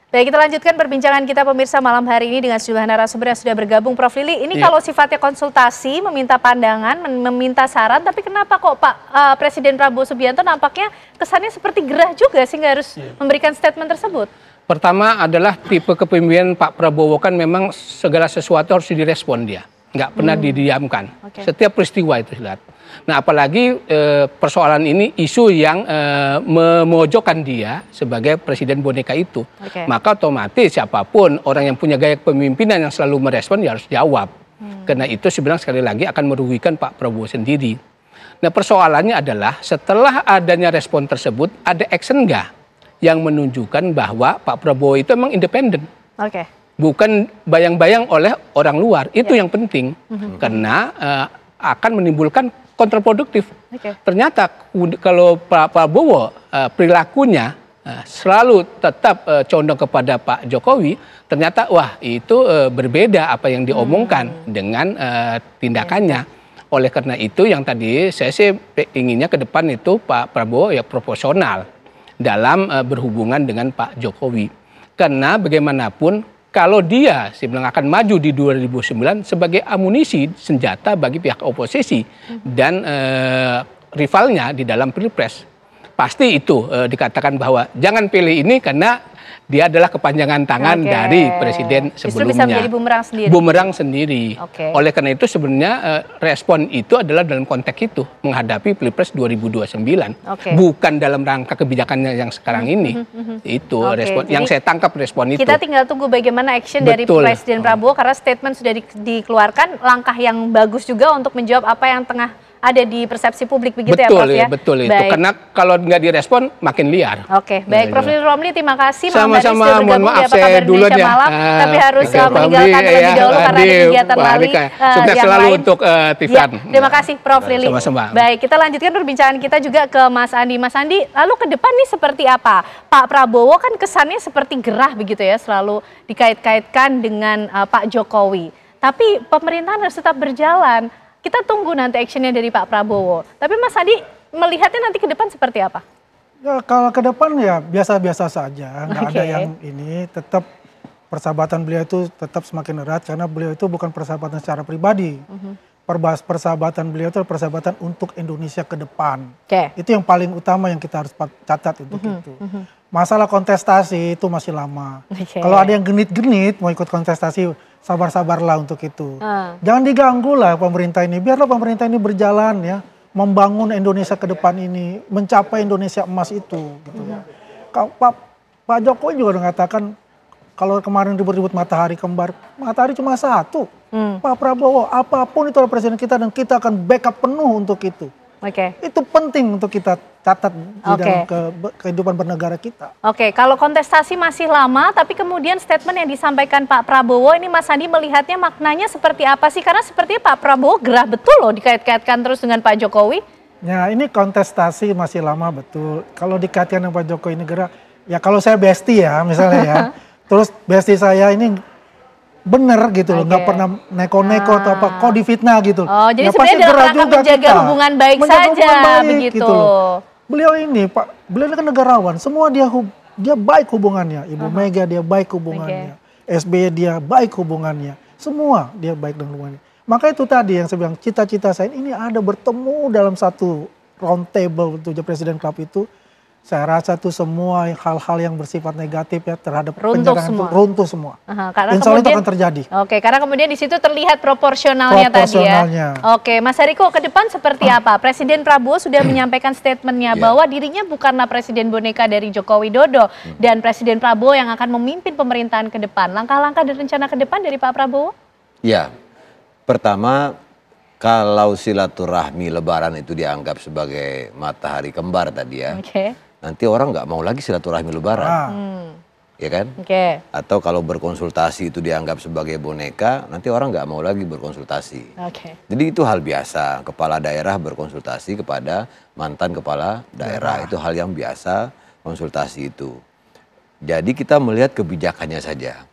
Baik, kita lanjutkan perbincangan kita pemirsa malam hari ini dengan sejumlah narasumber yang sudah bergabung. Prof. Lili, ini kalau sifatnya konsultasi, meminta pandangan, meminta saran, tapi kenapa kok Pak Presiden Prabowo Subianto nampaknya kesannya seperti gerah juga sehingga harus memberikan statement tersebut? Pertama adalah tipe kepemimpinan Pak Prabowo kan memang segala sesuatu harus direspon dia. Nggak pernah didiamkan. Setiap peristiwa itu lihat. Nah apalagi persoalan ini isu yang memojokkan dia sebagai presiden boneka itu. Maka otomatis siapapun orang yang punya gaya kepemimpinan yang selalu merespon dia harus jawab. Karena itu sebenarnya sekali lagi akan merugikan Pak Prabowo sendiri. Nah persoalannya adalah setelah adanya respon tersebut ada action nggak yang menunjukkan bahwa Pak Prabowo itu memang independen. Bukan bayang-bayang oleh orang luar. Itu yang penting. Karena akan menimbulkan kontraproduktif. Ternyata kalau Pak Prabowo perilakunya selalu tetap condong kepada Pak Jokowi, ternyata wah itu berbeda apa yang diomongkan dengan tindakannya. Oleh karena itu yang tadi saya sih inginnya ke depan itu Pak Prabowo ya proporsional dalam berhubungan dengan Pak Jokowi. Karena bagaimanapun kalau dia sebenarnya akan maju di 2009 sebagai amunisi senjata bagi pihak oposisi dan rivalnya di dalam pilpres, pasti itu dikatakan bahwa jangan pilih ini karena dia adalah kepanjangan tangan dari presiden sebelumnya. Justru bisa menjadi bumerang sendiri. Bumerang sendiri. Oleh karena itu sebenarnya respon itu adalah dalam konteks itu menghadapi pilpres 2029, bukan dalam rangka kebijakannya yang sekarang ini. Itu respon. Yang saya tangkap respon itu. Kita tinggal tunggu bagaimana action dari Presiden Prabowo karena statement sudah dikeluarkan, langkah yang bagus juga untuk menjawab apa yang tengah ada di persepsi publik begitu ya Prof ya? Betul itu. Karena kalau nggak direspon makin liar. Baik Prof. Lili Romli, terima kasih. Sama-sama, mohon maaf saya duluan ya. Tapi harus meninggalkan terlebih dahulu karena ada kegiatan lari sukses selalu lain. Untuk Tiffan. Terima kasih Prof. Lili. Sama-sama. Baik, kita lanjutkan perbincangan kita juga ke Mas Andi. Mas Andi, lalu ke depan nih seperti apa? Pak Prabowo kan kesannya seperti gerah begitu ya, selalu dikait-kaitkan dengan Pak Jokowi. Tapi pemerintahan harus tetap berjalan. Kita tunggu nanti actionnya dari Pak Prabowo. Tapi Mas Andi melihatnya nanti ke depan seperti apa? Ya, kalau ke depan ya biasa-biasa saja. Nggak ada yang ini. Tetap persahabatan beliau itu tetap semakin erat. Karena beliau itu bukan persahabatan secara pribadi. Persahabatan beliau itu persahabatan untuk Indonesia ke depan. Itu yang paling utama yang kita harus catat untuk itu. Masalah kontestasi itu masih lama. Kalau ada yang genit-genit mau ikut kontestasi, sabar-sabarlah untuk itu. Jangan diganggu lah pemerintah ini. Biarlah pemerintah ini berjalan ya. Membangun Indonesia ke depan ini. Mencapai Indonesia emas itu. Gitu. Pak Jokowi juga udah mengatakan, kalau kemarin ribut-ribut matahari kembar, matahari cuma satu. Pak Prabowo, apapun itu adalah presiden kita dan kita akan backup penuh untuk itu. Itu penting untuk kita catat di dalam kehidupan bernegara kita. Kalau kontestasi masih lama, tapi kemudian statement yang disampaikan Pak Prabowo ini Mas Andi melihatnya maknanya seperti apa sih? Karena sepertinya Pak Prabowo gerah betul loh dikait-kaitkan terus dengan Pak Jokowi. Ya ini kontestasi masih lama betul. Kalau dikaitkan dengan Pak Jokowi ini gerah, ya kalau saya bestie ya misalnya ya. Terus bestie saya ini bener gitu loh, nggak pernah neko-neko atau apa, kok difitnah gitu. Jadi ya, sebenarnya dalam rangka menjaga hubungan baik saja begitu. Gitu loh. Beliau ini beliau kan negarawan, semua dia baik hubungannya. Ibu Mega dia baik hubungannya, SBY dia baik hubungannya, semua dia baik dengan hubungannya. Maka itu tadi yang saya bilang, cita-cita saya ini ada bertemu dalam satu round table untuk Presiden Club itu. Saya rasa itu semua hal-hal yang bersifat negatif ya terhadap penyerangan runtuh semua. Insya Allah itu akan terjadi. Karena kemudian di situ terlihat proporsionalnya tadi ya. Mas Hariko, ke depan seperti apa? Presiden Prabowo sudah menyampaikan statementnya bahwa dirinya bukanlah presiden boneka dari Joko Widodo dan Presiden Prabowo yang akan memimpin pemerintahan ke depan. Langkah-langkah dan rencana ke depan dari Pak Prabowo? Ya, pertama kalau silaturahmi Lebaran itu dianggap sebagai matahari kembar tadi ya. Nanti orang nggak mau lagi silaturahmi Lebaran, ya kan? Atau kalau berkonsultasi itu dianggap sebagai boneka, nanti orang nggak mau lagi berkonsultasi. Jadi itu hal biasa, kepala daerah berkonsultasi kepada mantan kepala daerah, itu hal yang biasa konsultasi itu. Jadi kita melihat kebijakannya saja.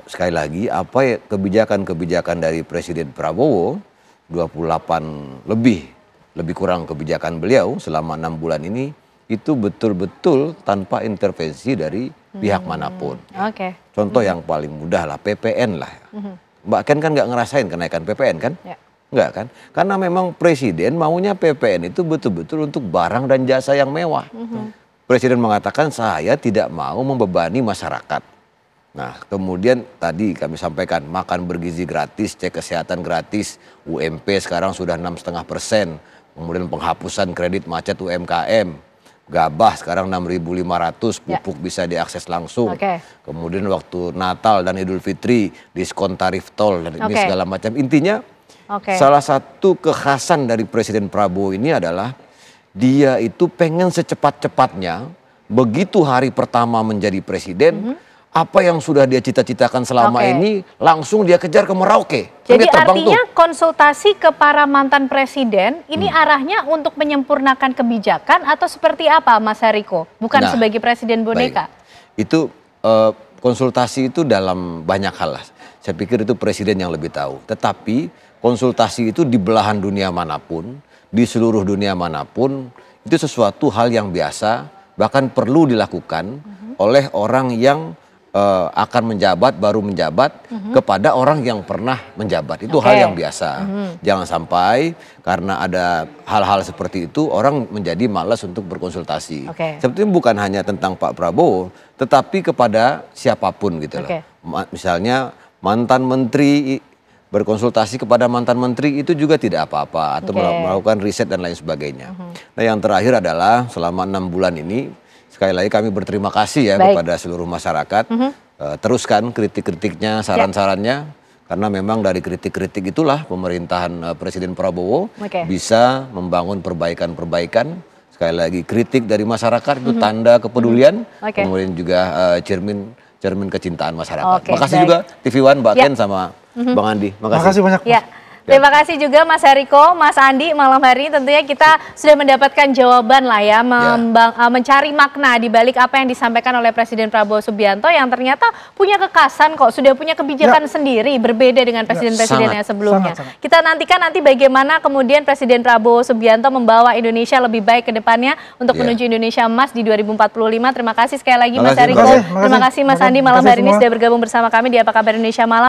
Sekali lagi, apa ya, kebijakan-kebijakan dari Presiden Prabowo, 28 lebih kurang kebijakan beliau selama 6 bulan ini, itu betul-betul tanpa intervensi dari pihak manapun. Contoh yang paling mudah lah, PPN lah. Mbak Ken kan nggak ngerasain kenaikan PPN kan? Nggak kan? Karena memang presiden maunya PPN itu betul-betul untuk barang dan jasa yang mewah. Presiden mengatakan saya tidak mau membebani masyarakat. Nah, kemudian tadi kami sampaikan makan bergizi gratis, cek kesehatan gratis, UMP sekarang sudah 6,5%. Kemudian penghapusan kredit macet UMKM, gabah sekarang 6.500, pupuk bisa diakses langsung. Kemudian waktu Natal dan Idul Fitri diskon tarif tol dan ini segala macam. Intinya salah satu kekhasan dari Presiden Prabowo ini adalah dia itu pengen secepat-cepatnya begitu hari pertama menjadi presiden, apa yang sudah dia cita-citakan selama ini langsung dia kejar ke Merauke. Jadi artinya konsultasi ke para mantan presiden ini arahnya untuk menyempurnakan kebijakan atau seperti apa Mas Hariko? Bukan sebagai presiden boneka. Itu konsultasi itu dalam banyak hal lah. Saya pikir itu presiden yang lebih tahu. Tetapi konsultasi itu di belahan dunia manapun, di seluruh dunia manapun, itu sesuatu hal yang biasa, bahkan perlu dilakukan oleh orang yang akan menjabat, baru menjabat, kepada orang yang pernah menjabat. Itu hal yang biasa. Jangan sampai karena ada hal-hal seperti itu, orang menjadi malas untuk berkonsultasi. Sebetulnya bukan hanya tentang Pak Prabowo, tetapi kepada siapapun gitu loh. Misalnya mantan menteri berkonsultasi kepada mantan menteri itu juga tidak apa-apa, atau melakukan riset dan lain sebagainya. Nah yang terakhir adalah selama 6 bulan ini sekali lagi kami berterima kasih ya kepada seluruh masyarakat. Teruskan kritik-kritiknya, saran-sarannya, karena memang dari kritik-kritik itulah pemerintahan Presiden Prabowo bisa membangun perbaikan-perbaikan. Sekali lagi kritik dari masyarakat itu tanda kepedulian, kemudian juga cermin kecintaan masyarakat. Makasih juga TV One, Mbak Ken sama Bang Andi. Makasih banyak. Terima kasih juga Mas Hariko, Mas Andi. Malam hari ini tentunya kita sudah mendapatkan jawaban lah ya, mencari makna di balik apa yang disampaikan oleh Presiden Prabowo Subianto yang ternyata punya kekhasan kok, sudah punya kebijakan sendiri berbeda dengan presiden-presiden yang sebelumnya. Kita nantikan nanti bagaimana kemudian Presiden Prabowo Subianto membawa Indonesia lebih baik ke depannya untuk menuju Indonesia Emas di 2045. Terima kasih sekali lagi Mas Hariko. Terima kasih Mas Andi malam hari ini sudah bergabung bersama kami di Apa Kabar Indonesia Malam.